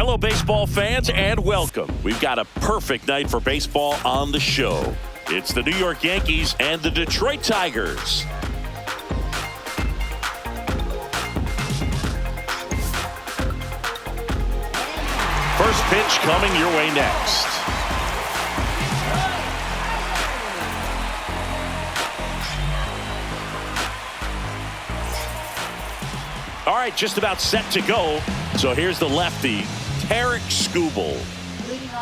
Hello, baseball fans, and welcome. We've got a perfect night for baseball on the show. It's the New York Yankees and the Detroit Tigers. First pitch coming your way next. All right, just about set to go. So here's the lefty, Tarik Skubal.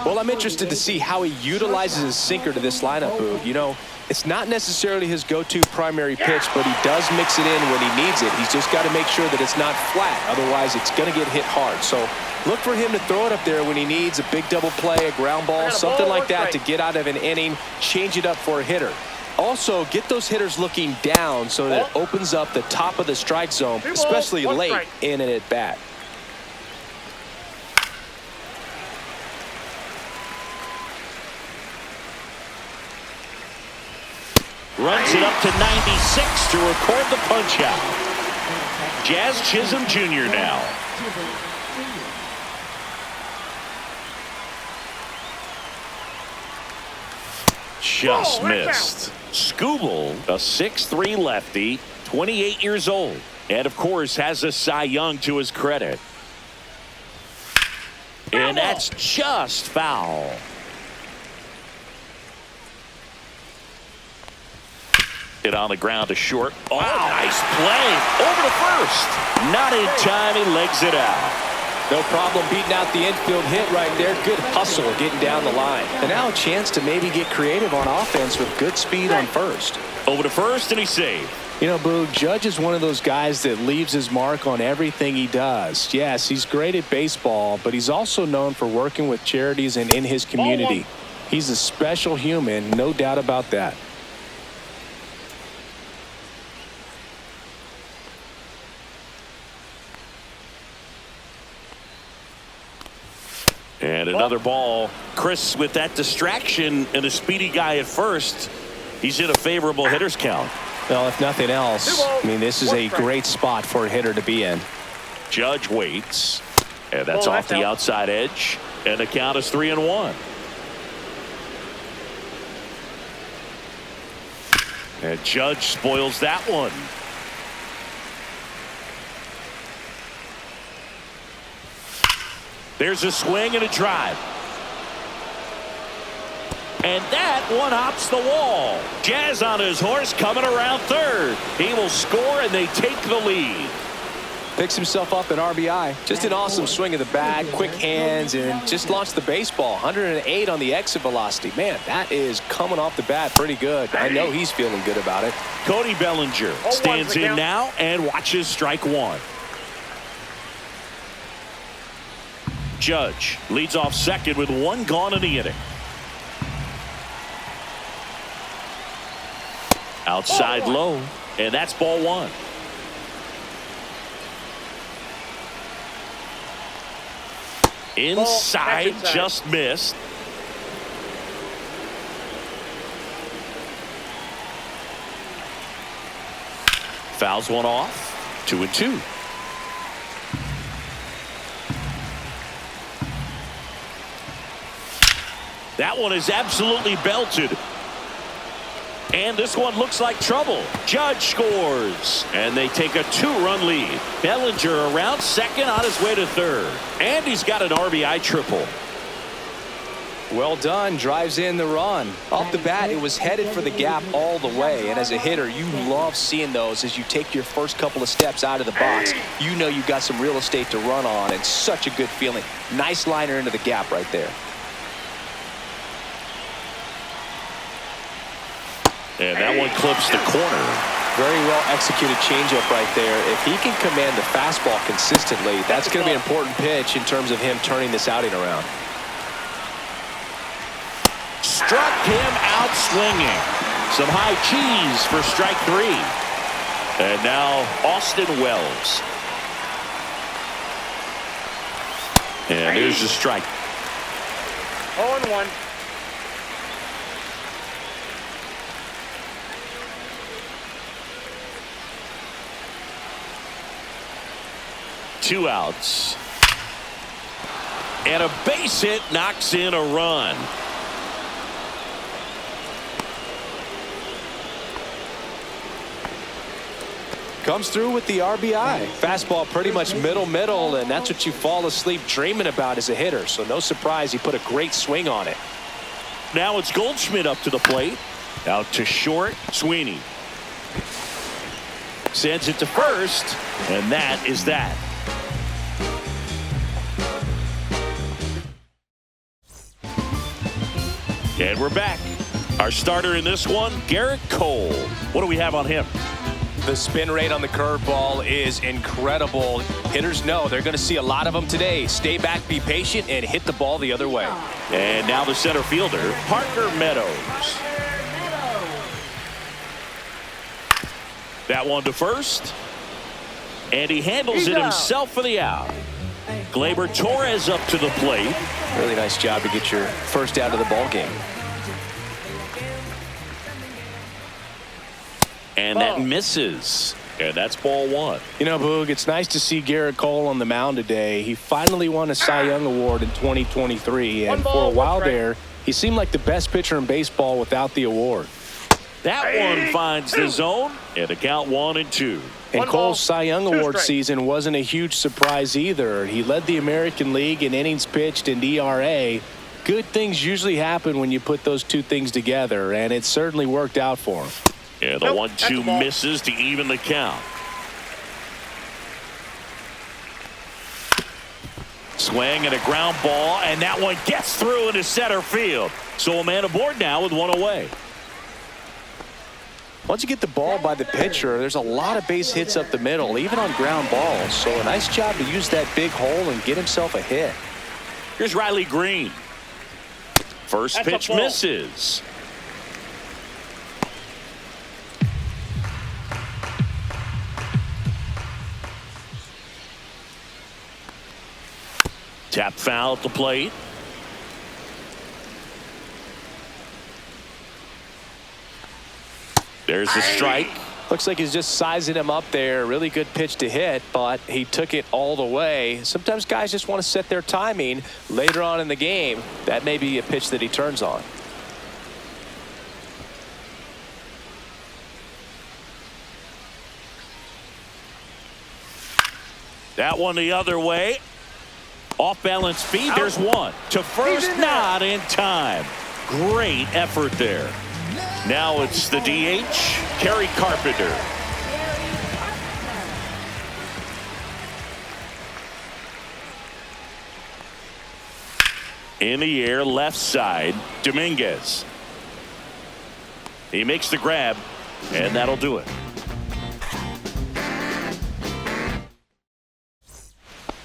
Well, I'm interested to see how he utilizes his sinker to this lineup, Boog. You know, it's not necessarily his go-to primary pitch, but he does mix it in when he needs it. He's just got to make sure that it's not flat. Otherwise, it's going to get hit hard. So look for him to throw it up there when he needs a big double play, a ground ball, something like that to get out of an inning, change it up for a hitter. Also, get those hitters looking down so that it opens up the top of the strike zone, especially late in an at-bat. Runs it up to 96 to record the punch-out. Jazz Chisholm Jr. now. Just missed. Skubal, a 6'3" lefty, 28 years old, and of course has a Cy Young to his credit. And that's just foul. Hit on the ground to short. Oh, nice play. Over to first. Not in time. He legs it out. No problem beating out the infield hit right there. Good hustle getting down the line. And now a chance to maybe get creative on offense with good speed on first. Over to first, and he's saved. You know, Boog, Judge is one of those guys that leaves his mark on everything he does. Yes, he's great at baseball, but he's also known for working with charities and in his community. He's a special human, no doubt about that. And another ball. Chris, with that distraction and a speedy guy at first, he's in a favorable hitter's count. Well, if nothing else, I mean, this is a great spot for a hitter to be in. Judge waits, and that's off the outside edge, and the count is 3-1. And Judge spoils that one. There's a swing and a drive. And that one hops the wall. Jazz on his horse coming around third. He will score and they take the lead. Picks himself up an RBI. Just an awesome swing of the bat, quick hands, and just launched the baseball. 108 on the exit velocity. Man, that is coming off the bat pretty good. I know he's feeling good about it. Cody Bellinger stands in now and watches strike one. Judge leads off second with one gone in the inning. Outside low, and that's ball one. Inside, just missed. Fouls one off. 2-2. That one is absolutely belted. And this one looks like trouble. Judge scores. And they take a 2-run lead. Bellinger around second on his way to third. And he's got an RBI triple. Well done. Drives in the run. Off the bat, it was headed for the gap all the way. And as a hitter, you love seeing those as you take your first couple of steps out of the box. You know you've got some real estate to run on. And such a good feeling. Nice liner into the gap right there. And that one clips the corner. Very well executed changeup right there. If he can command the fastball consistently, that's going to be an important pitch in terms of him turning this outing around. Struck him out swinging. Some high cheese for strike three. And now Austin Wells. And there's the strike. 0-1. 2 outs. And a base hit knocks in a run. Comes through with the RBI. Fastball pretty much middle, and that's what you fall asleep dreaming about as a hitter. So no surprise he put a great swing on it. Now it's Goldschmidt up to the plate. Out to short, Sweeney. Sends it to first, and that is that. And we're back. Our starter in this one, Garrett Cole. What do we have on him? The spin rate on the curveball is incredible. Hitters know they're going to see a lot of them today. Stay back, be patient, and hit the ball the other way. And now the center fielder, Parker Meadows. That one to first. And he handles it himself for the out. Gleyber Torres up to the plate. Really nice job to get your first out of the ball game. And that misses. And that's ball one. You know, Boog, it's nice to see Garrett Cole on the mound today. He finally won a Cy Young Award in 2023. And for a while there, he seemed like the best pitcher in baseball without the award. That one finds the zone. And the count 1-2. And Cole's Cy Young Award season wasn't a huge surprise either. He led the American League in innings pitched and ERA. Good things usually happen when you put those two things together, and it certainly worked out for him. And the 1-2 misses to even the count. Swing and a ground ball, and that one gets through into center field. So a man aboard now with one away. Once you get the ball by the pitcher, there's a lot of base hits up the middle, even on ground balls. So a nice job to use that big hole and get himself a hit. Here's Riley Green. First pitch misses. Tap foul at the plate. There's the strike. Looks like he's just sizing him up there. Really good pitch to hit, but he took it all the way. Sometimes guys just want to set their timing later on in the game. That may be a pitch that he turns on. That one the other way. Off balance feed. There's one. To first, not in time. Great effort there. Now it's the DH, Kerry Carpenter. In the air, left side, Dominguez. He makes the grab, and that'll do it.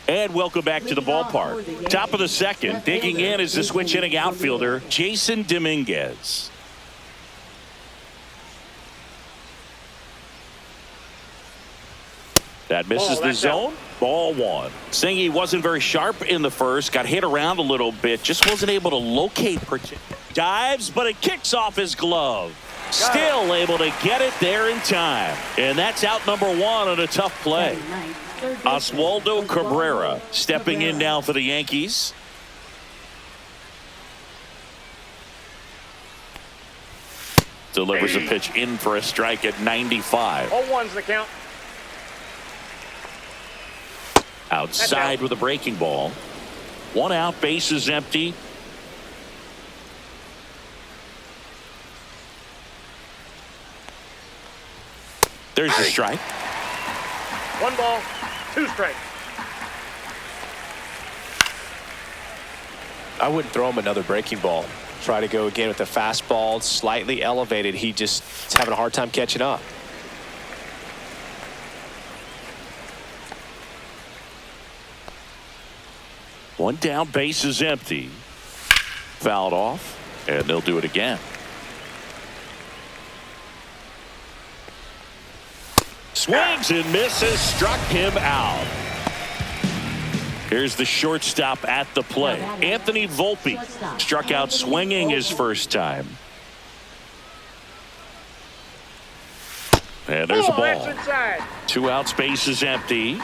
And welcome back to the ballpark. Top of the second, digging in is the switch hitting outfielder, Jason Dominguez. That misses the zone. Ball one. Singy wasn't very sharp in the first. Got hit around a little bit. Just wasn't able to locate. Dives, but it kicks off his glove. Still able to get it there in time. And that's out number one on a tough play. Oswaldo Cabrera stepping in now for the Yankees. Delivers a pitch in for a strike at 95. 0-1's the count. Outside with a breaking ball. One out, base is empty. There's the strike. 1 ball, 2 strikes. I wouldn't throw him another breaking ball. Try to go again with the fastball, slightly elevated. He just is having a hard time catching up. One down, base is empty. Fouled off, and they'll do it again. Swings and misses, struck him out. Here's the shortstop at the play. Anthony Volpe struck out swinging his first time. And there's a ball. 2 outs, base is empty.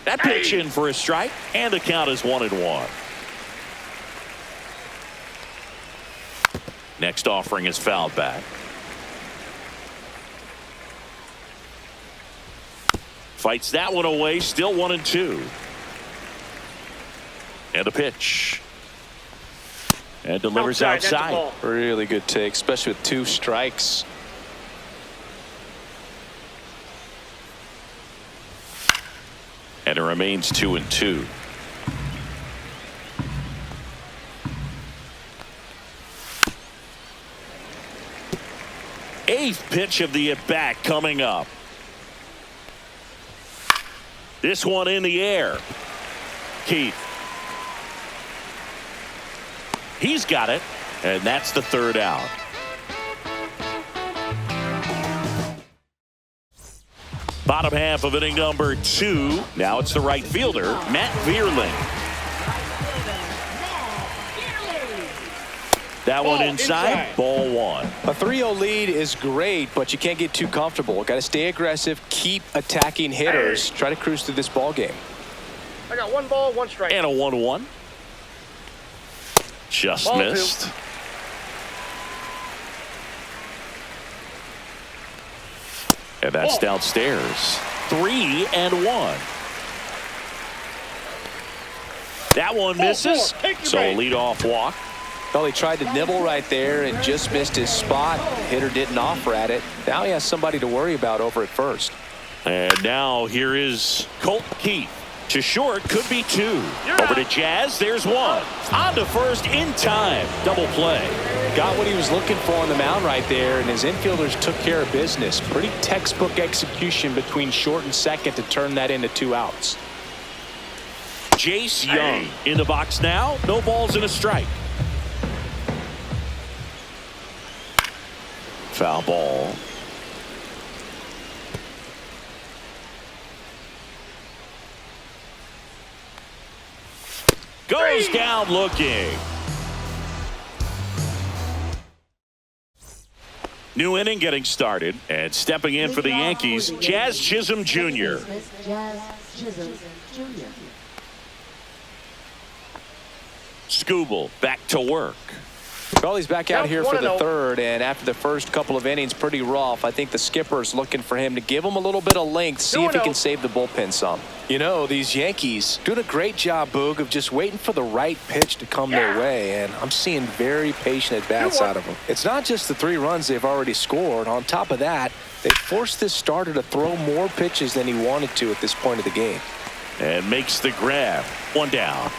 That pitch in for a strike, and the count is 1-1. Next offering is fouled back. Fights that one away, still 1-2. And a pitch. And delivers outside. Really good take, especially with 2 strikes. And it remains 2-2. Eighth pitch of the at-bat coming up. This one in the air. Keith. He's got it, and that's the 3rd out. Bottom half of inning number 2. Now it's the right fielder, Matt Vierling. That one inside. Ball 1. A 3-0 lead is great, but you can't get too comfortable. Got to stay aggressive, keep attacking hitters, try to cruise through this ball game. I got 1 ball, 1 strike. And a 1-1. Just Ball missed. 2. And that's downstairs. 3-1. That one misses. So a leadoff walk. Well, he tried to nibble right there and just missed his spot. Hitter didn't offer at it. Now he has somebody to worry about over at first. And now here is Colt Keith. To short, could be 2. Over to Jazz, there's 1. On to first in time. Double play. Got what he was looking for on the mound right there, and his infielders took care of business. Pretty textbook execution between short and second to turn that into 2 outs. Jace Young in the box now. No balls and a strike. Foul ball. Goes down looking. New inning getting started, and stepping in for the Yankees, Jazz Chisholm Jr. Skubal back to work. Well, he's back out here for the 3rd, and after the first couple of innings, pretty rough. I think the skipper's looking for him to give him a little bit of length, see if he can save the bullpen some. You know, these Yankees doing a great job, Boog, of just waiting for the right pitch to come their way, and I'm seeing very patient at-bats out of them. It's not just the 3 runs they've already scored. On top of that, they forced this starter to throw more pitches than he wanted to at this point of the game. And makes the grab. 1 down.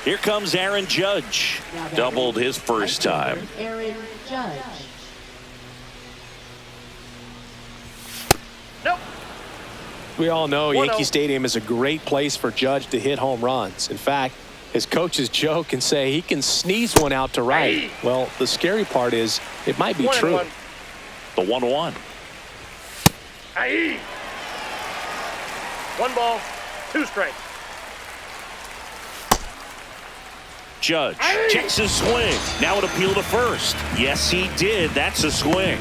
Here comes Aaron Judge. Doubled his first time. Aaron Judge. Nope. We all know Yankee Stadium is a great place for Judge to hit home runs. In fact, his coaches joke and say he can sneeze one out to right. Well, the scary part is it might be true. The 1-1. 1 ball, 2 strikes. Judge checks his swing. Now an appeal to first. Yes, he did. That's a swing.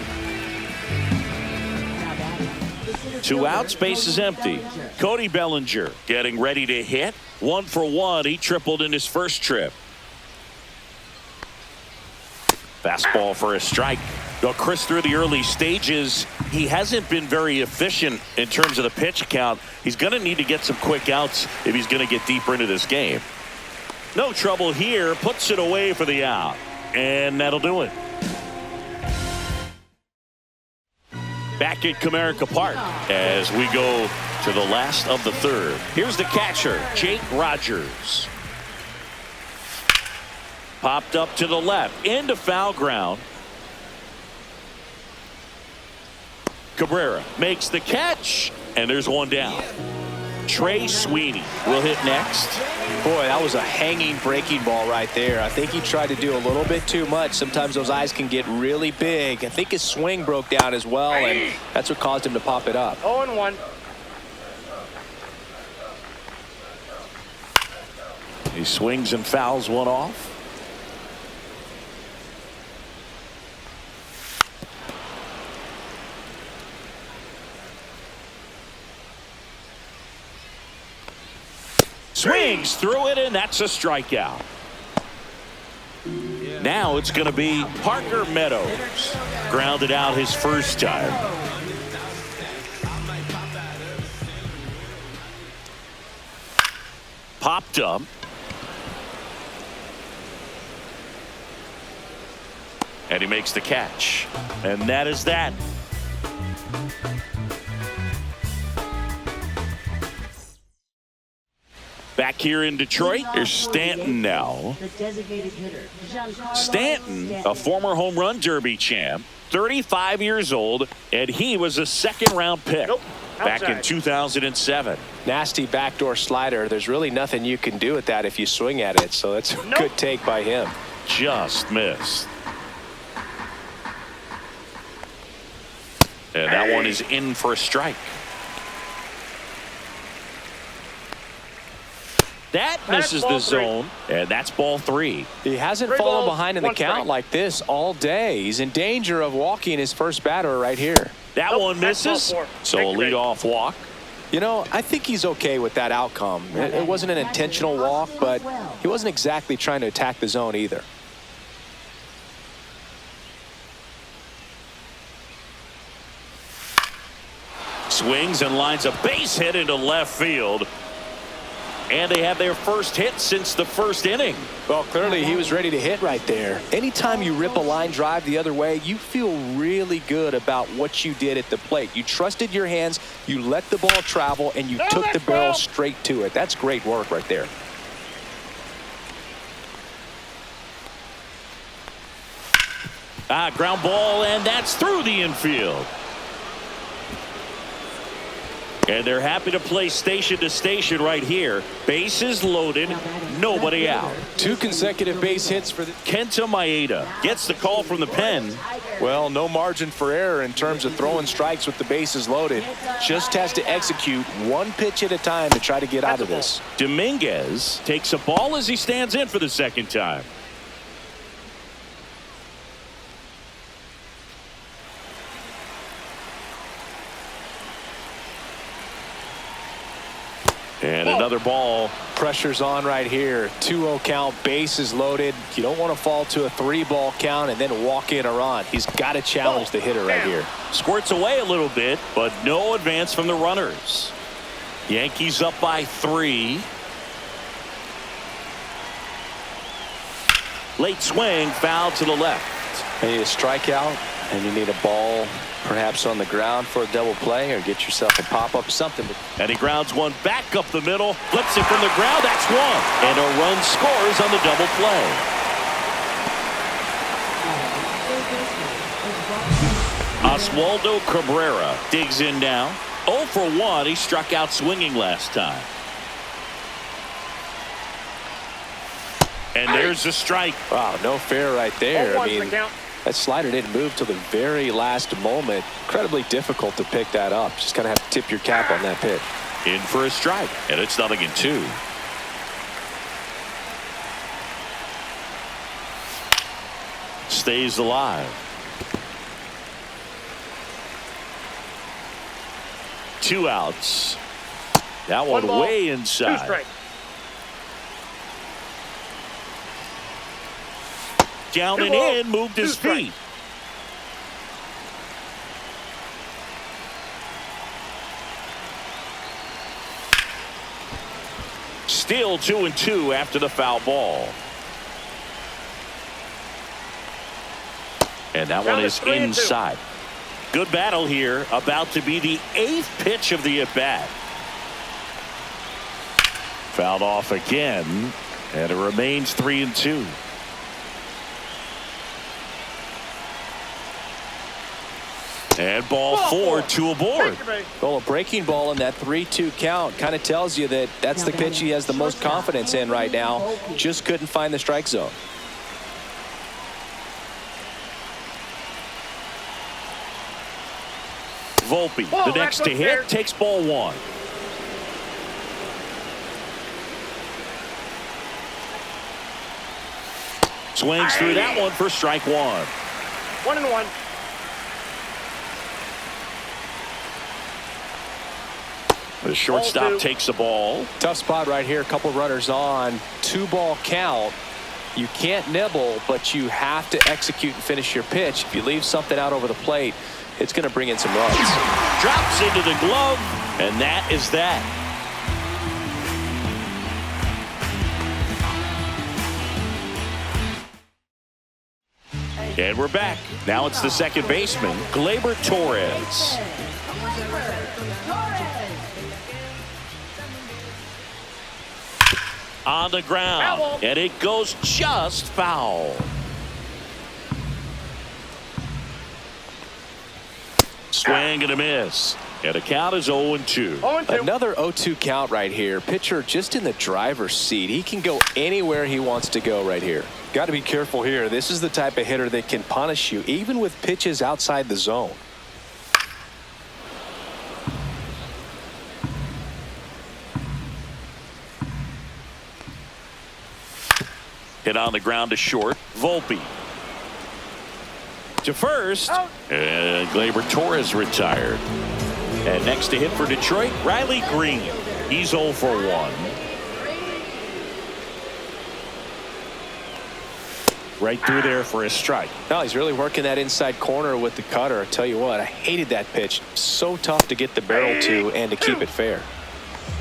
2 outs, base is empty. Cody Bellinger getting ready to hit. 1 for 1. He tripled in his first trip. Fastball for a strike. Though Chris, through the early stages, he hasn't been very efficient in terms of the pitch count. He's going to need to get some quick outs if he's going to get deeper into this game. No trouble here. Puts it away for the out. And that'll do it. Back at Comerica Park as we go to the last of the 3rd. Here's the catcher, Jake Rogers. Popped up to the left. Into foul ground. Cabrera makes the catch. And there's 1 down. Trey Sweeney will hit next. Boy, that was a hanging breaking ball right there. I think he tried to do a little bit too much. Sometimes those eyes can get really big. I think his swing broke down as well, and that's what caused him to pop it up. 0-1. He swings and fouls one off. Swings through it, and that's a strikeout. Now it's going to be Parker Meadows. Grounded out his first time. Popped up. And he makes the catch. And that is that. Back here in Detroit, here's Stanton now. Stanton, a former home run derby champ, 35 years old, and he was a second-round pick back in 2007. Nasty backdoor slider. There's really nothing you can do with that if you swing at it, so that's a good take by him. Just missed. And that one is in for a strike. That misses the zone, and that's ball 3. He hasn't fallen behind in the count like this all day. He's in danger of walking his first batter right here. That one misses, so a leadoff walk. You know, I think he's okay with that outcome. It wasn't an intentional walk, but he wasn't exactly trying to attack the zone either. Swings and lines a base hit into left field. And they have their first hit since the first inning. Well, clearly he was ready to hit right there. Anytime you rip a line drive the other way, you feel really good about what you did at the plate. You trusted your hands, you let the ball travel, and you took the barrel straight to it. That's great work right there. Ground ball, and that's through the infield. And they're happy to play station to station right here. Bases loaded, nobody out. 2 consecutive base hits for the Kenta Maeda gets the call from the pen. Well, no margin for error in terms of throwing strikes with the bases loaded. Just has to execute one pitch at a time to try to get out of this. Dominguez takes a ball as he stands in for the second time. And another ball. Pressure's on right here. 2-0 count, bases loaded. You don't want to fall to a 3-ball count and then walk in a run. He's got to challenge the hitter right here. Squirts away a little bit, but no advance from the runners. Yankees up by 3. Late swing, foul to the left. You need a strikeout, and you need a ball perhaps on the ground for a double play, or get yourself a pop-up, something. And he grounds one back up the middle, flips it from the ground. That's one. And a run scores on the double play. Oswaldo Cabrera digs in now. 0 for 1. He struck out swinging last time. And there's a strike. Wow, no fair right there. I mean, that slider didn't move till the very last moment. Incredibly difficult to pick that up. Just kind of have to tip your cap on that pitch. In for a strike, and it's 0-2. Stays alive. 2 outs. That one way inside. Down and in, moved his feet. Still 2-2 after the foul ball. And that one is inside. Good battle here. About to be the 8th pitch of the at-bat. Fouled off again, and it remains 3-2. And ball 4, 2 aboard. Well, a breaking ball in that 3-2 count kind of tells you that that's the pitch he has the most confidence in right now. Just couldn't find the strike zone. Volpe, the next to hit, takes ball 1. Swings through that one for strike 1. 1-1. The shortstop 0-2. takes the ball. Tough spot right here. A couple runners on. 2-ball count. You can't nibble, but you have to execute and finish your pitch. If you leave something out over the plate, it's going to bring in some runs. Drops into the glove, and that is that. And we're back. Now it's the second baseman, Gleyber Torres. On the ground, Foul. and it goes just foul. Swing and a miss. And the count is 0-2. 0-2. Another 0-2 count right here. Pitcher just in the driver's seat. He can go anywhere he wants to go right here. Got to be careful here. This is the type of hitter that can punish you even with pitches outside the zone. Hit on the ground to short. Volpe to first. Out. And Gleyber Torres retired. And next to hit for Detroit, Riley Green. He's 0 for 1. Right through there for a strike. No, he's really working that inside corner with the cutter. I tell you what, I hated that pitch. So tough to get the barrel to and to keep it fair.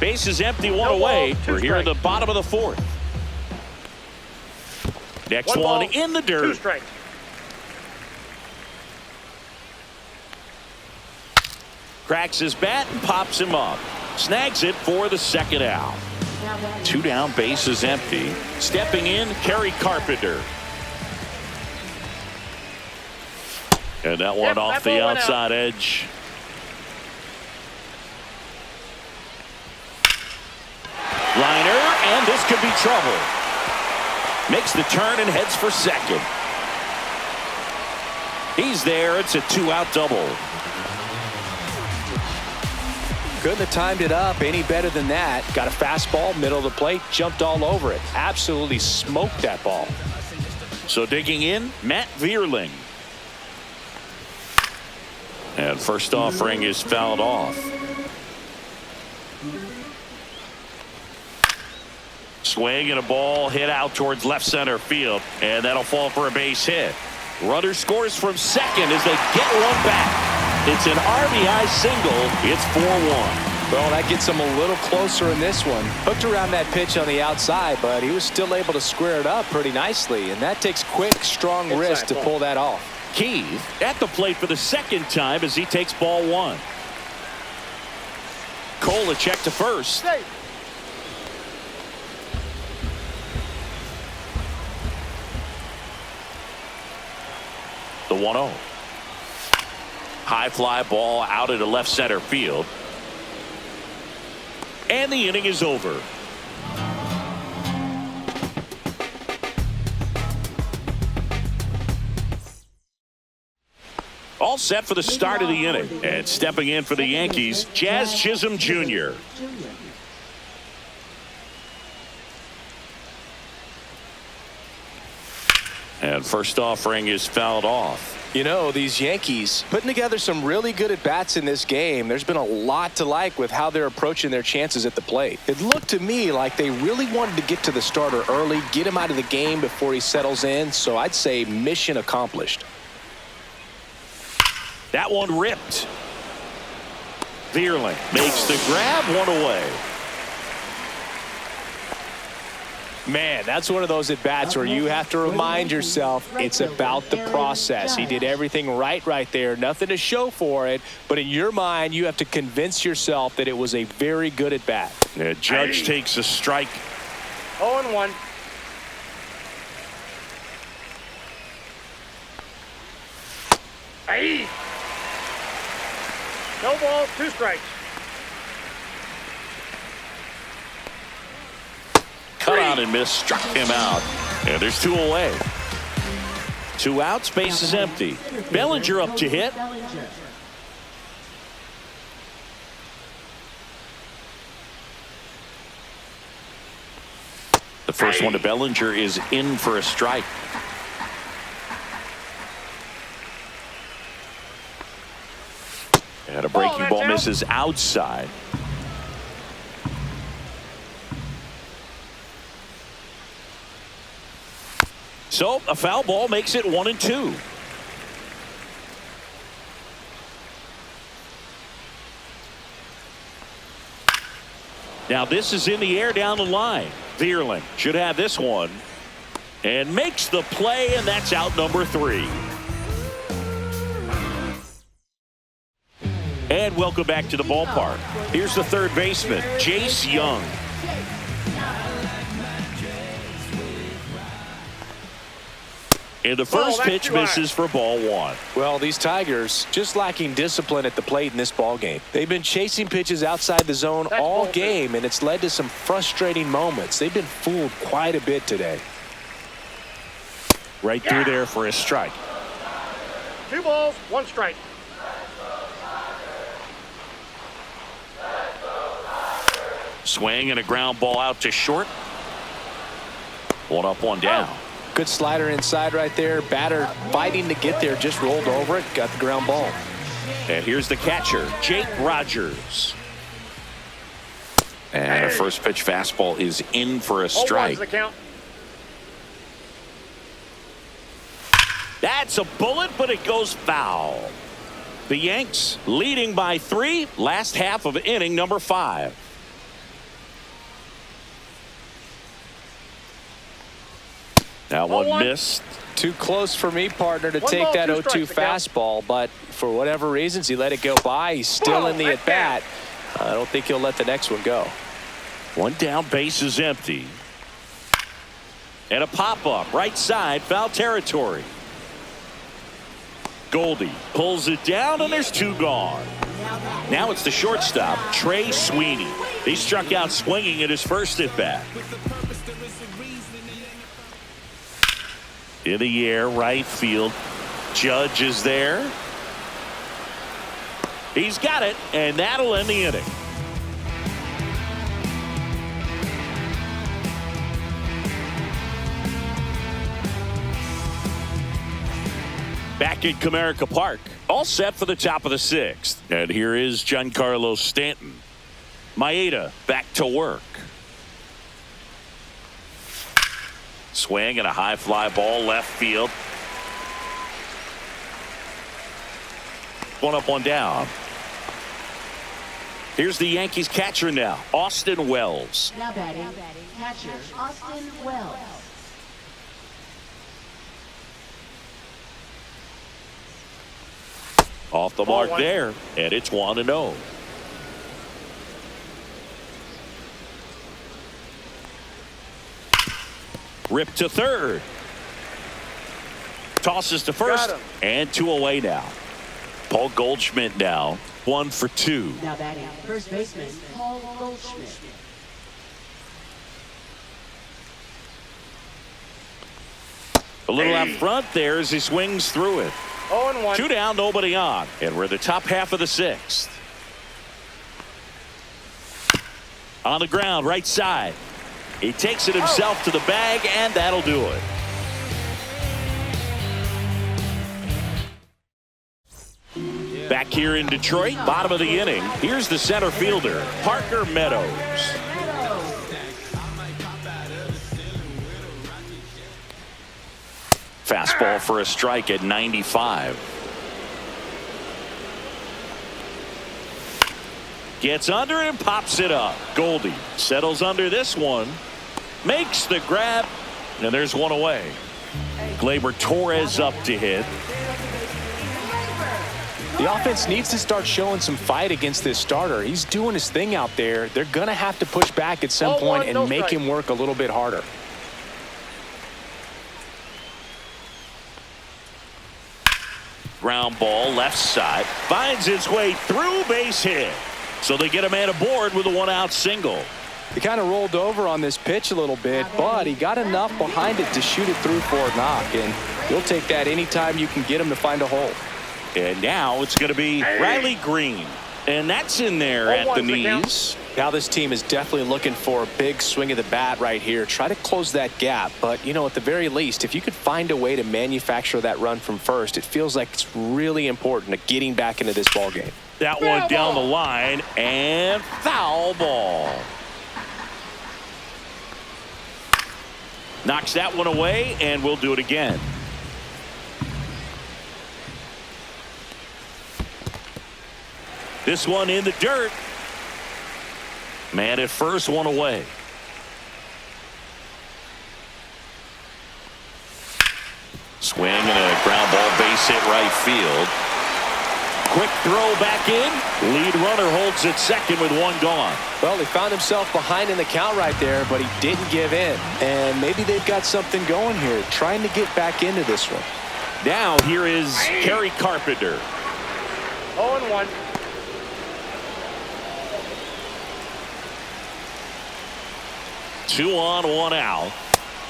Base is empty, one No away. ball, 2 We're here at the strikes. bottom of the fourth. Next 1 one ball, in the 2 dirt. strikes. Cracks his bat and pops him up. Snags it for the second out. 2 down, base is empty. Stepping in, Kerry Carpenter. And that one Yep, off that the ball went outside edge. Liner, and this could be trouble. Makes the turn and heads for second. He's there. It's a 2-out double. Couldn't have timed it up any better than that. Got a fastball, middle of the plate, jumped all over it. Absolutely smoked that ball. So digging in, Matt Vierling. And first offering is fouled off. Swing and a ball hit out towards left center field, and that'll fall for a base hit. Runner scores from second as they get one back. It's an RBI single. It's 4-1. Well, that gets him a little closer in this one. Hooked around that pitch on the outside, but he was still able to square it up pretty nicely, and that takes quick, strong wrist to pull that off. Keith at the plate for the second time as he takes ball 1. Cole a check to first. Safe. The 1-0. High fly ball out into left center field. And the inning is over. All set for the start of the inning. And stepping in for the Yankees, Jazz Chisholm Jr. And first offering is fouled off. You know, these Yankees putting together some really good at-bats in this game. There's been a lot to like with how they're approaching their chances at the plate. It looked to me like they really wanted to get to the starter early, get him out of the game before he settles in. So I'd say mission accomplished. That one ripped. Vierling makes the grab, one away. Man, that's one of those at-bats where you have to remind yourself it's about the process. He did everything right there. Nothing to show for it. But in your mind, you have to convince yourself that it was a very good at-bat. The Judge takes a strike. 0-1. Aye. No ball, 2 strikes. Cut out and miss, struck him out. And there's 2 away. 2 outs, base is empty. Bellinger up to hit. The first one to Bellinger is in for a strike. And a breaking ball misses outside. So a foul ball makes it 1-2. Now this is in the air down the line. Vierling should have this one and makes the play, and that's out number 3. And welcome back to the ballpark. Here's the third baseman, Jace Young. And the first pitch misses for ball 1. Well, these Tigers just lacking discipline at the plate in this ball game. They've been chasing pitches outside the zone all game, and it's led to some frustrating moments. They've been fooled quite a bit today. Right through there for a strike. 2 balls, 1 strike. Swing and a ground ball out to short. 1 up, 1 down. Good slider inside right there. Batter fighting to get there, just rolled over it, got the ground ball. And here's the catcher, Jake Rogers. And a first pitch fastball is in for a strike. The count. That's a bullet, but it goes foul. The Yanks leading by 3, last half of inning number 5. That one missed. Too close for me, partner, to take that 0-2 fastball, but for whatever reasons, he let it go by. He's still in the at-bat. I don't think he'll let the next one go. 1 down, base is empty. And a pop-up, right side, foul territory. Goldie pulls it down, and there's 2 gone. Now it's the shortstop, Trey Sweeney. He struck out swinging at his first at-bat. In the air, right field. Judge is there. He's got it, and that'll end the inning. Back at Comerica Park, all set for the top of the 6th. And here is Giancarlo Stanton. Maeda back to work. Swing and a high fly ball left field. 1 up, 1 down. Here's the Yankees catcher now, Austin Wells. Now batting, catcher Austin Wells. Off the mark there, and it's 1-0. Rip to third. Tosses to first, and 2 away now. Paul Goldschmidt now 1 for 2. Now batting, first baseman Paul Goldschmidt. A little out front there as he swings through it. 0-1. 2 down, nobody on, and we're in the top half of the 6th. On the ground, right side. He takes it himself to the bag, and that'll do it. Back here in Detroit, bottom of the inning. Here's the center fielder, Parker Meadows. Fastball for a strike at 95. Gets under it and pops it up. Goldie settles under this one. Makes the grab. And there's 1 away. Gleyber Torres up to hit. The offense needs to start showing some fight against this starter. He's doing his thing out there. They're going to have to push back at some point and make him work a little bit harder. Ground ball left side. Finds its way through, base hit. So they get a man aboard with a 1-out single. He kind of rolled over on this pitch a little bit, but he got enough behind it to shoot it through for a knock. And you'll take that anytime you can get him to find a hole. And now it's going to be Riley Green. And that's in there at the knees. Now this team is definitely looking for a big swing of the bat right here. Try to close that gap. But, you know, at the very least, if you could find a way to manufacture that run from first, it feels like it's really important to getting back into this ball game. That one down the line, and foul ball. Knocks that one away, and we'll do it again. This one in the dirt. Man at first, one away. Swing and a ground ball, base hit right field. Quick throw back in. Lead runner holds at second with one gone. Well, he found himself behind in the count right there, but he didn't give in. And maybe they've got something going here, trying to get back into this one. Now here is Kerry Carpenter. 0-1. Two on, one out.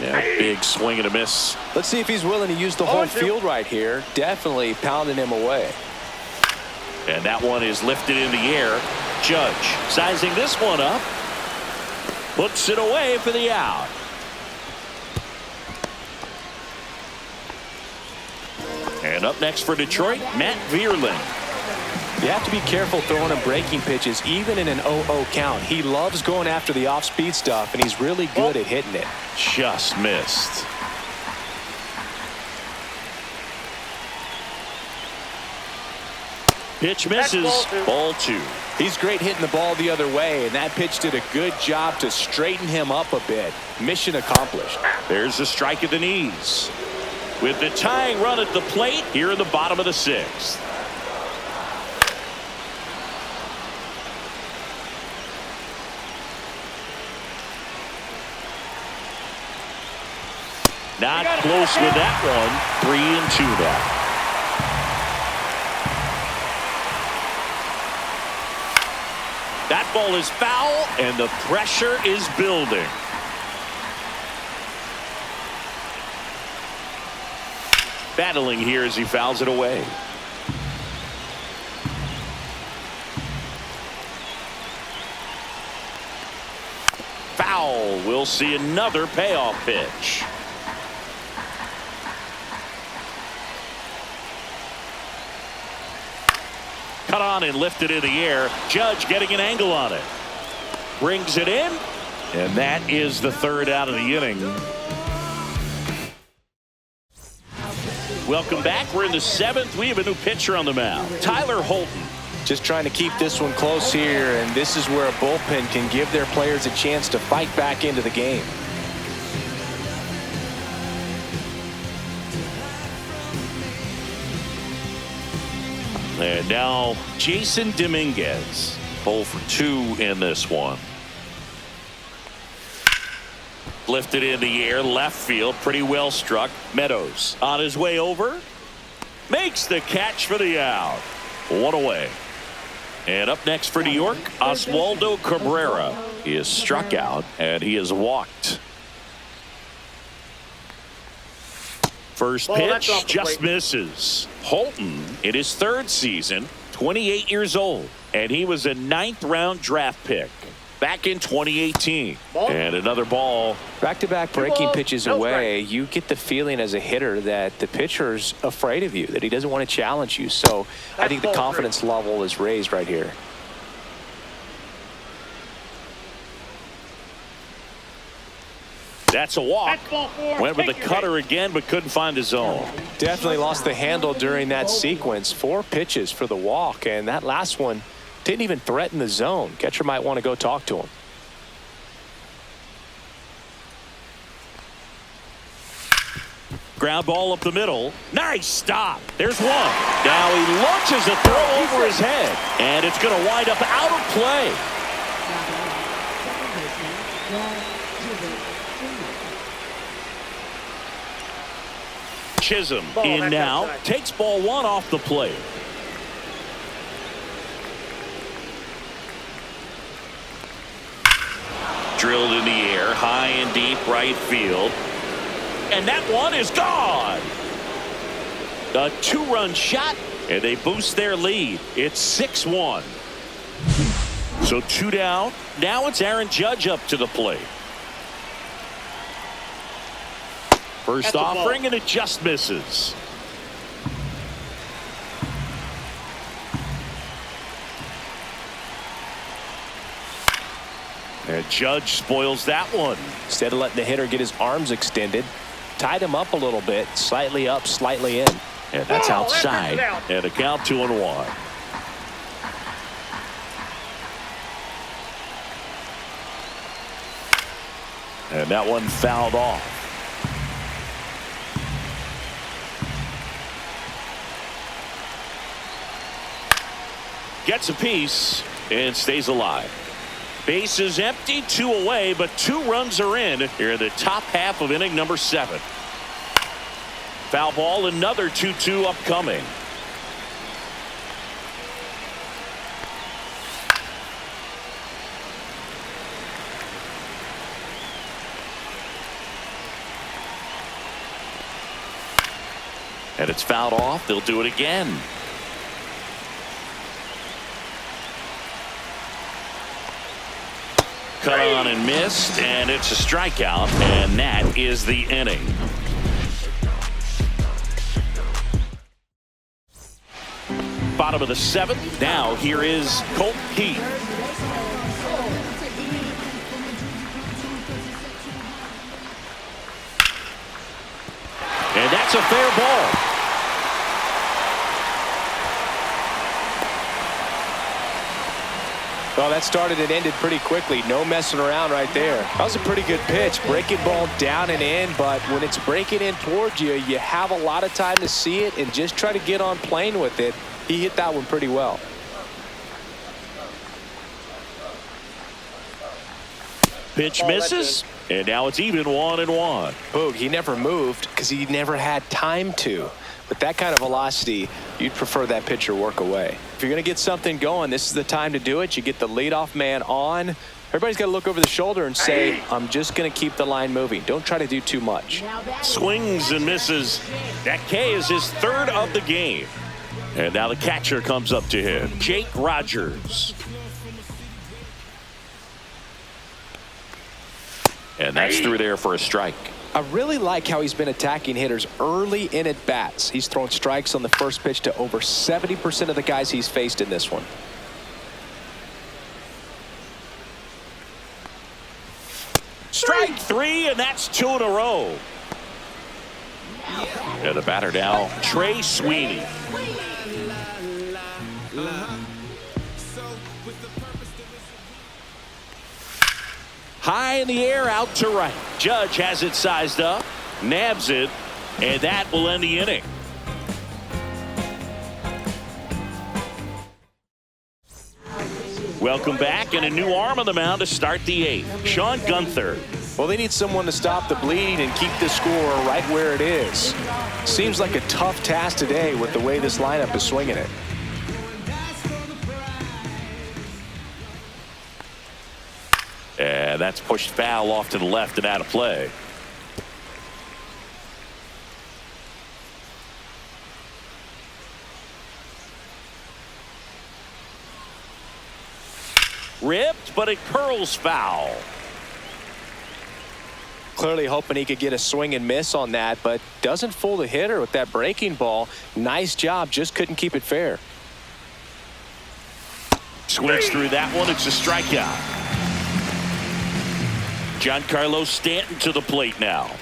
Yeah, big swing and a miss. Let's see if he's willing to use the whole field right here. Definitely pounding him away. And that one is lifted in the air. Judge sizing this one up. Puts it away for the out. And up next for Detroit, Matt Vierling. You have to be careful throwing him breaking pitches, even in an 0-0 count. He loves going after the off-speed stuff, and he's really good at hitting it. Just missed. Pitch misses. Ball two. He's great hitting the ball the other way, and that pitch did a good job to straighten him up a bit. Mission accomplished. There's a strike at the knees. With the tying run at the plate here in the bottom of the sixth. Not close with that one. 3-2 now. That ball is foul, and the pressure is building. Battling here as he fouls it away. Foul. We'll see another payoff pitch. Cut on and lifted in the air. Judge getting an angle on it. Brings it in. And that is the third out of the inning. Welcome back. We're in the seventh. We have a new pitcher on the mound. Tyler Holton. Just trying to keep this one close here, and this is where a bullpen can give their players a chance to fight back into the game. And now Jason Dominguez, 0 for 2 in this one. Lifted in the air, left field, pretty well struck. Meadows on his way over, makes the catch for the out. One away. And up next for New York, Oswaldo Cabrera. He is struck out and he is walked. First pitch just misses. Holton in his third season, 28 years old, and he was a 9th-round draft pick back in 2018. And another ball. Back-to-back breaking pitches away, you get the feeling as a hitter that the pitcher's afraid of you, that he doesn't want to challenge you. So I think the confidence level is raised right here. That's a walk. Went with the cutter again, but couldn't find the zone. Definitely lost the handle during that sequence. 4 pitches for the walk, and that last one didn't even threaten the zone. Catcher might want to go talk to him. Ground ball up the middle. Nice stop. There's one. Now he launches a throw over his head, and it's going to wind up out of play. Chisholm in now, takes ball 1 off the plate. Drilled in the air, high and deep right field. And that one is gone. A 2-run shot, and they boost their lead. It's 6-1. So 2 down. Now it's Aaron Judge up to the plate. First offering, and it just misses. And Judge spoils that one. Instead of letting the hitter get his arms extended, tied him up a little bit, slightly up, slightly in. And that's outside. And a count 2-1. And that one fouled off. Gets a piece and stays alive. Base is empty, 2 away, but 2 runs are in here in the top half of inning number 7. Foul ball, another 2-2 upcoming. And it's fouled off. They'll do it again. Cut on and missed, and it's a strikeout, and that is the inning. Bottom of the 7th. Now here is Colt Heath. And that's a fair ball. Well, that started and ended pretty quickly. No messing around right there. That was a pretty good pitch. Breaking ball down and in, but when it's breaking in towards you, you have a lot of time to see it and just try to get on plane with it. He hit that one pretty well. Pitch misses, and now it's even 1-1. Boog, he never moved because he never had time to. With that kind of velocity, you'd prefer that pitcher work away. If you're going to get something going, this is the time to do it. You get the leadoff man on. Everybody's got to look over the shoulder and say, I'm just going to keep the line moving. Don't try to do too much. Swings and misses. That K is his 3rd of the game. And now the catcher comes up to him, Jake Rogers. And that's through there for a strike. I really like how he's been attacking hitters early in at bats. He's thrown strikes on the first pitch to over 70% of the guys he's faced in this one. Strike 3, and that's 2 in a row. And the batter now, Trey Sweeney. High in the air, out to right. Judge has it sized up, nabs it, and that will end the inning. Welcome back, and a new arm on the mound to start the 8th. Sean Gunther. Well, they need someone to stop the bleeding and keep the score right where it is. Seems like a tough task today with the way this lineup is swinging it. And that's pushed foul off to the left and out of play. Ripped, but it curls foul. Clearly hoping he could get a swing and miss on that, but doesn't fool the hitter with that breaking ball. Nice job, just couldn't keep it fair. Swings through that one. It's a strikeout. Giancarlo Stanton to the plate now.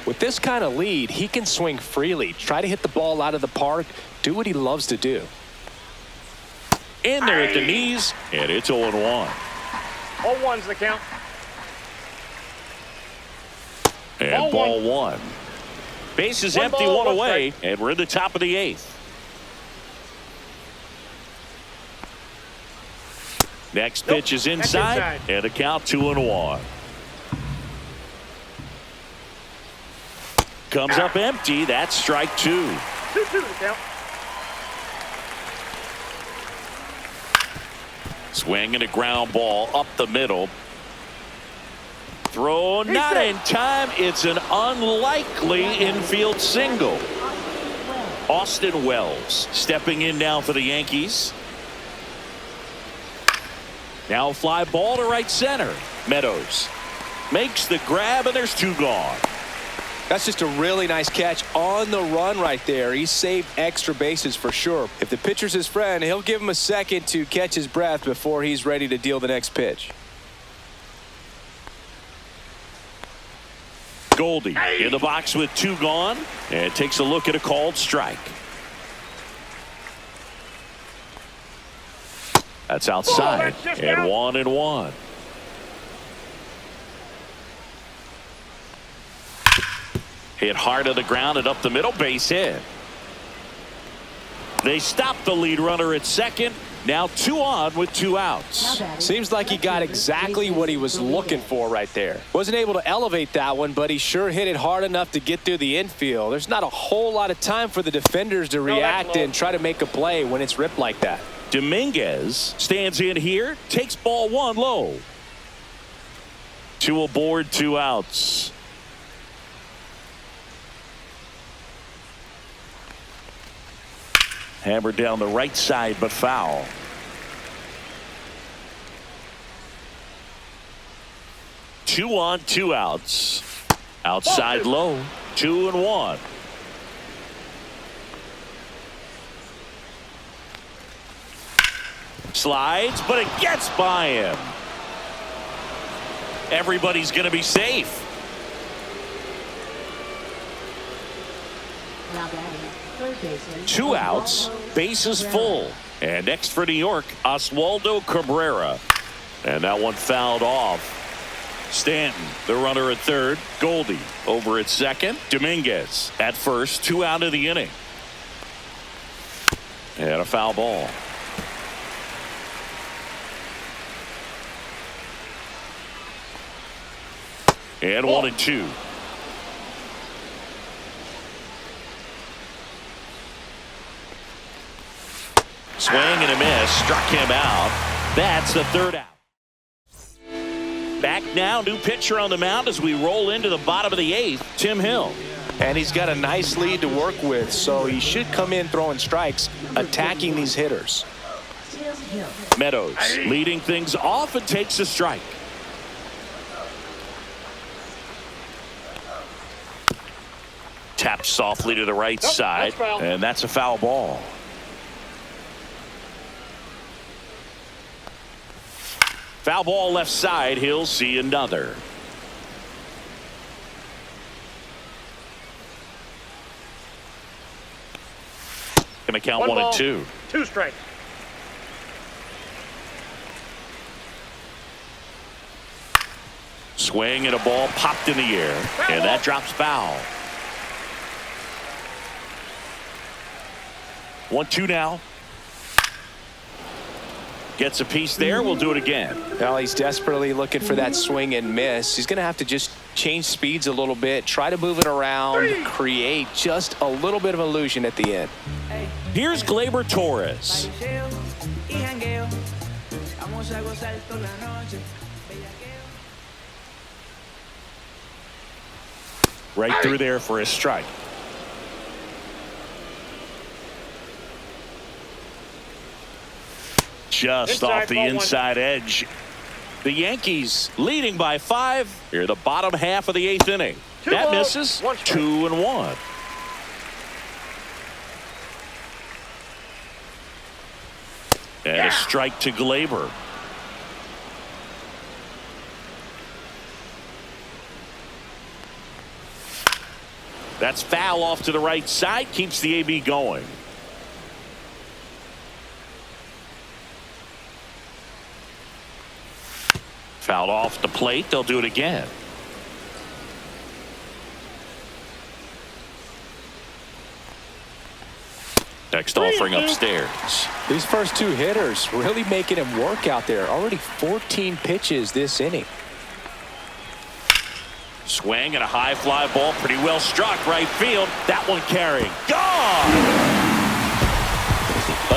With this kind of lead, he can swing freely, try to hit the ball out of the park, do what he loves to do. In there at the knees, and it's 0-1. 0-1's the count. And ball 1. Base is empty, 1 away, and we're in the top of the 8th. Next pitch is inside, and a count 2-1. Comes up empty. That's strike 2. 2-2 the count. Swing and a ground ball up the middle. Throw not in time. It's an unlikely infield single. Austin Wells stepping in now for the Yankees. Now fly ball to right center. Meadows makes the grab, and there's 2 gone. That's just a really nice catch on the run right there. He saved extra bases for sure. If the pitcher's his friend, he'll give him a second to catch his breath before he's ready to deal the next pitch. Goldie in the box with 2 gone and takes a look at a called strike. That's outside and 1-1. Hit hard to the ground and up the middle, base hit. They stop the lead runner at second. Now 2 on with 2 outs. Seems like he got exactly what he was looking for right there. Wasn't able to elevate that one, but he sure hit it hard enough to get through the infield. There's not a whole lot of time for the defenders to react and try to make a play when it's ripped like that. Dominguez stands in here, takes ball 1 low. 2 aboard, 2 outs. Hammered down the right side, but foul. Two on, 2 outs. Outside low, 2-1. Slides, but it gets by him. Everybody's going to be safe. Now batting, third baseman. 2 outs, bases full. And next for New York, Oswaldo Cabrera. And that one fouled off. Stanton, the runner at third. Goldie over at second. Dominguez at first, 2 out of the inning. And a foul ball. And 1-2. Swing and a miss, struck him out. That's the 3rd out. Back now, new pitcher on the mound as we roll into the bottom of the 8th, Tim Hill. And he's got a nice lead to work with, so he should come in throwing strikes, attacking these hitters. Meadows leading things off and takes a strike. Taps softly to the right side, and that's a foul ball. Foul ball left side. He'll see another. Gonna count 1 and 2. 2 strikes. Swing and a ball popped in the air, and that drops foul. 1-2 now. Gets a piece there. We'll do it again. Well, he's desperately looking for that swing and miss. He's going to have to just change speeds a little bit, try to move it around, create just a little bit of illusion at the end. Here's Gleyber Torres. Right through there for a strike. Just off the inside edge. The Yankees leading by 5 here the bottom half of the 8th inning. That misses. 2-1. And a strike to Gleyber. That's foul off to the right side. Keeps the AB going. Fouled off the plate. They'll do it again. Next offering upstairs. These first 2 hitters really making him work out there. Already 14 pitches this inning. Swing and a high fly ball. Pretty well struck right field. That one carrying. Gone!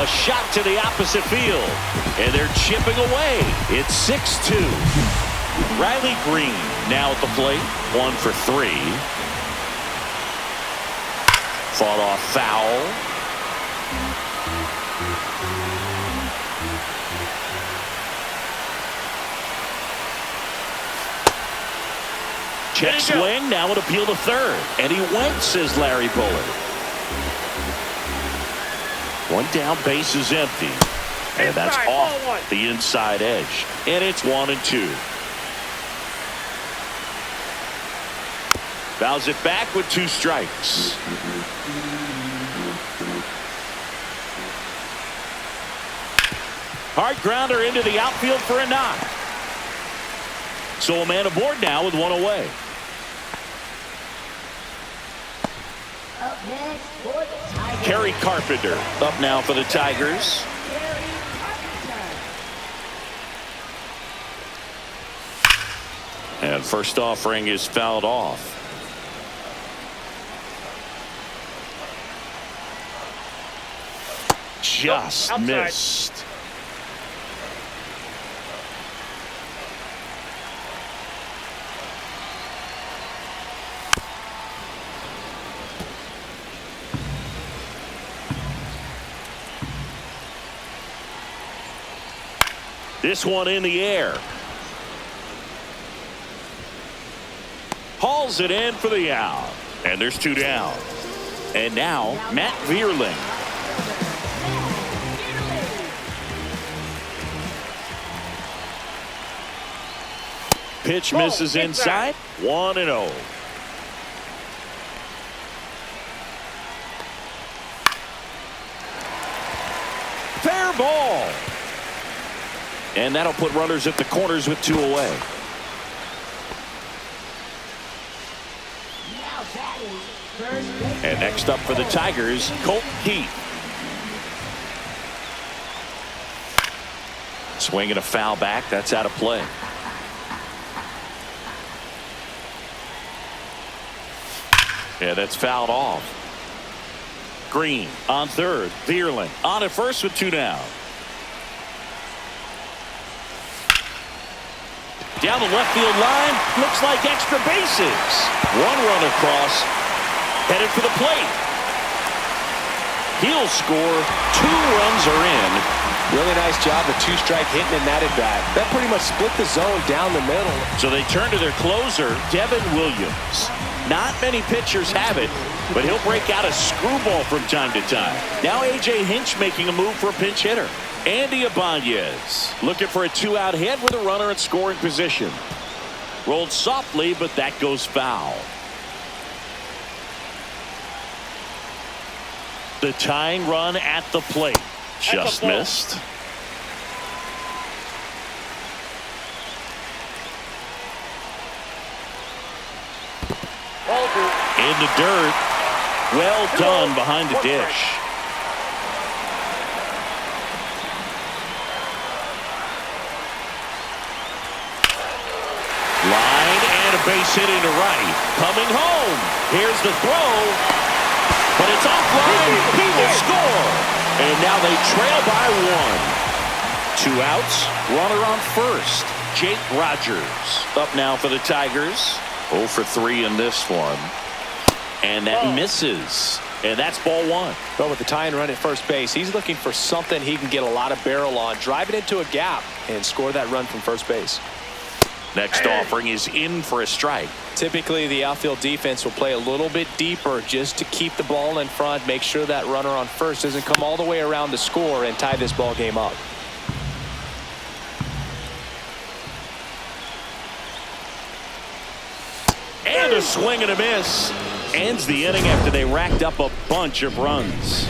A shot to the opposite field. And they're chipping away. It's 6-2. Riley Green now at the plate. 1 for 3. Fought off foul. Check swing. Now an appeal to third. And he went, says Larry Bullard. 1 down, base is empty. And that's off the inside edge. And it's 1-2. Fouls it back with 2 strikes. Hard grounder into the outfield for a knock. So a man aboard now with 1 away. Up next for the Tigers. Kerry Carpenter up now for the Tigers. And first offering is fouled off. Just outside. missed. This one in the air. Hauls it in for the out. And there's 2 down. And now Matt Vierling. Pitch misses inside. 1-0. Fair ball. And that'll put runners at the corners with 2 away. Now batting first base. And next up for the Tigers, Colt Keith. Swinging a foul back. That's out of play. Yeah, that's fouled off. Green on third. Vierling on at first with 2 down. Down the left field line. Looks like extra bases. 1 run across. Headed for the plate. He'll score. 2 runs are in. Really nice job of 2-strike hitting in that at bat. That pretty much split the zone down the middle. So they turn to their closer, Devin Williams. Not many pitchers have it, but he'll break out a screwball from time to time. Now A.J. Hinch making a move for a pinch hitter. Andy Ibanez looking for a 2-out hit with a runner in scoring position. Rolled softly, but that goes foul. The tying run at the plate. Just missed. In the dirt. Well done behind the dish. Line and a base hit into right. Coming home. Here's the throw. But it's offline. He will score. And now they trail by 1. 2 outs. Runner on first. Jake Rogers up now for the Tigers. 0 for 3 in this one. And that misses. And that's ball 1. But with the tying run at first base, he's looking for something he can get a lot of barrel on. Drive it into a gap and score that run from first base. Next offering is in for a strike. Typically, the outfield defense will play a little bit deeper just to keep the ball in front, make sure that runner on first doesn't come all the way around to score and tie this ball game up. And a swing and a miss. Ends the inning after they racked up a bunch of runs.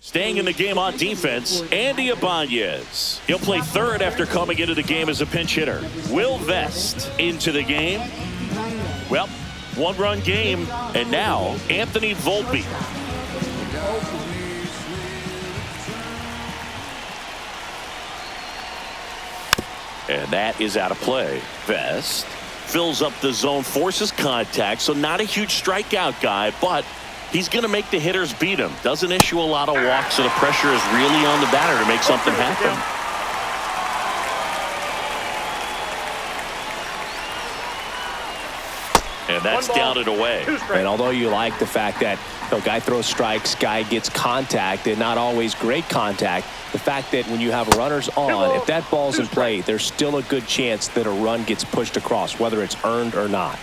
Staying in the game on defense, Andy Ibanez. He'll play third after coming into the game as a pinch hitter. Will Vest into the game. Well, 1-run game, and now Anthony Volpe. And that is out of play. Vest fills up the zone, forces contact, so not a huge strikeout guy, but he's going to make the hitters beat him. Doesn't issue a lot of walks, so the pressure is really on the batter to make something happen. And that's down and away. And although you like the fact that the guy throws strikes, guy gets contact, and not always great contact, the fact that when you have runners on, if that ball's in play, there's still a good chance that a run gets pushed across, whether it's earned or not.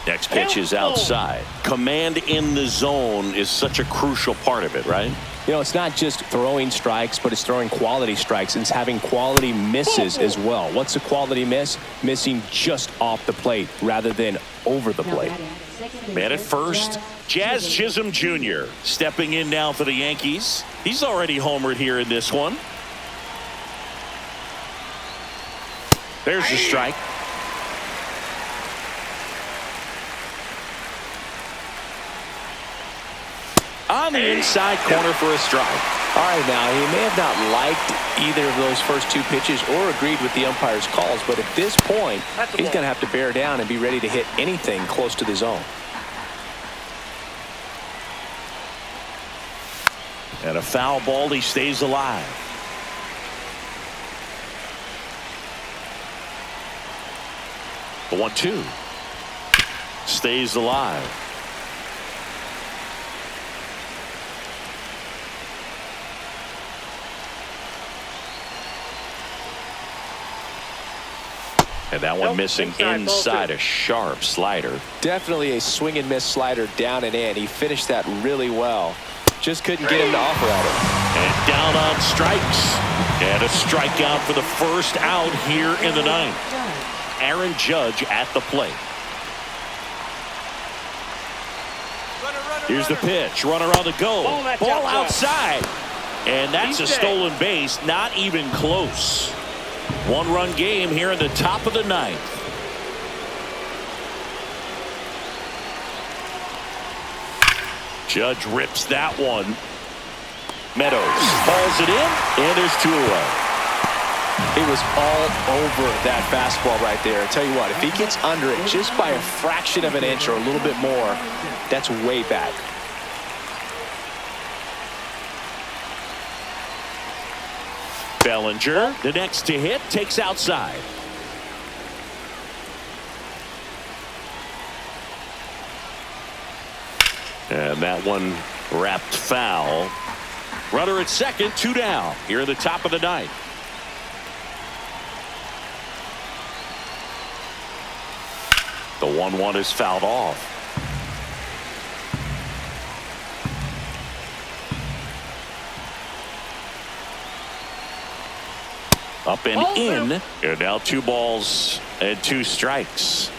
Next pitch is outside. Command in the zone is such a crucial part of it, right? You know, it's not just throwing strikes, but it's throwing quality strikes. And it's having quality misses as well. What's a quality miss? Missing just off the plate rather than over the plate. Man at first, Jazz Chisholm Jr. stepping in now for the Yankees. He's already homered here in this one. There's the strike. On the inside corner for a strike. All right, now, he may have not liked either of those first two pitches or agreed with the umpire's calls, but at this point, he's going to have to bear down and be ready to hit anything close to the zone. And a foul ball, he stays alive. The 1-2. Stays alive. And that one missing inside, a sharp slider. Definitely a swing and miss slider down and in. He finished that really well. Just couldn't get him to offer at it. And down on strikes. And a strikeout for the first out here in the ninth. Aaron Judge at the plate. Here's the pitch. Runner on the go. Ball outside. And that's a stolen base. Not even close. One-run game here in the top of the ninth. Judge rips that one. Meadows hauls it in, and there's 2 away. It was all over that fastball right there. I tell you what, if he gets under it just by a fraction of an inch or a little bit more, that's way back. Bellinger, the next to hit, takes outside. And that one wrapped foul. Runner at second, 2 down here in the top of the ninth. The 1-1 is fouled off. Up and in. And now 2 balls and 2 strikes.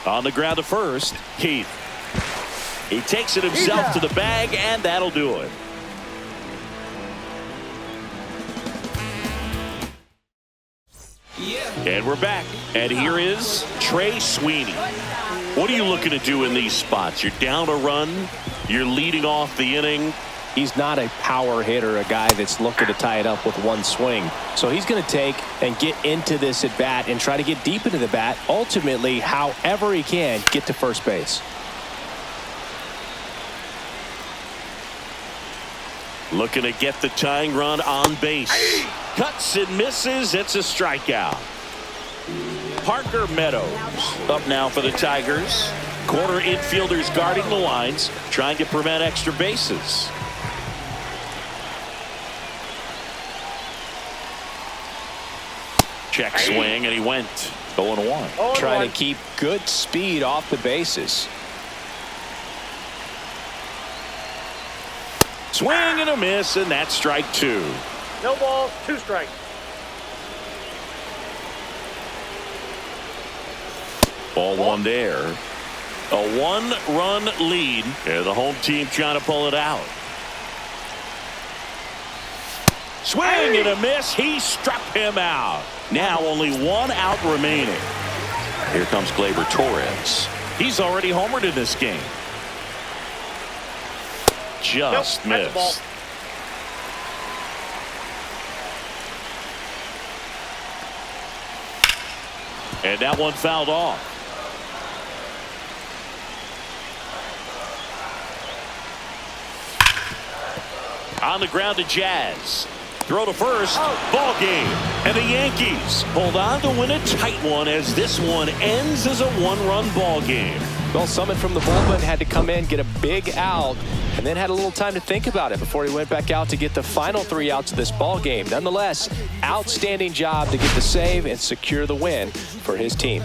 On the ground to first, Keith. He takes it himself to the bag, and that'll do it. And we're back. And here is Trey Sweeney. What are you looking to do in these spots? You're down a run. You're leading off the inning. He's not a power hitter, a guy that's looking to tie it up with one swing. So he's going to take and get into this at bat and try to get deep into the bat. Ultimately, however he can, get to first base. Looking to get the tying run on base. Cuts and misses. It's a strikeout. Parker Meadows up now for the Tigers. Corner infielders guarding the lines, trying to prevent extra bases. Check swing, and he went 0-1. Trying to keep good speed off the bases. Swing and a miss, and that's strike 2. No balls, 2 strikes. Ball 1 there. A 1-run lead, and the home team trying to pull it out. Swing and a miss. He struck him out. Now only 1 out remaining. Here comes Gleyber Torres. He's already homered in this game. Just missed. And that one fouled off. On the ground to Jazz. Throw to first. Ball game. And the Yankees hold on to win a tight one as this one ends as a 1-run ball game. Well, Summit from the bullpen had to come in, get a big out, and then had a little time to think about it before he went back out to get the final 3 outs of this ball game. Nonetheless, outstanding job to get the save and secure the win for his team.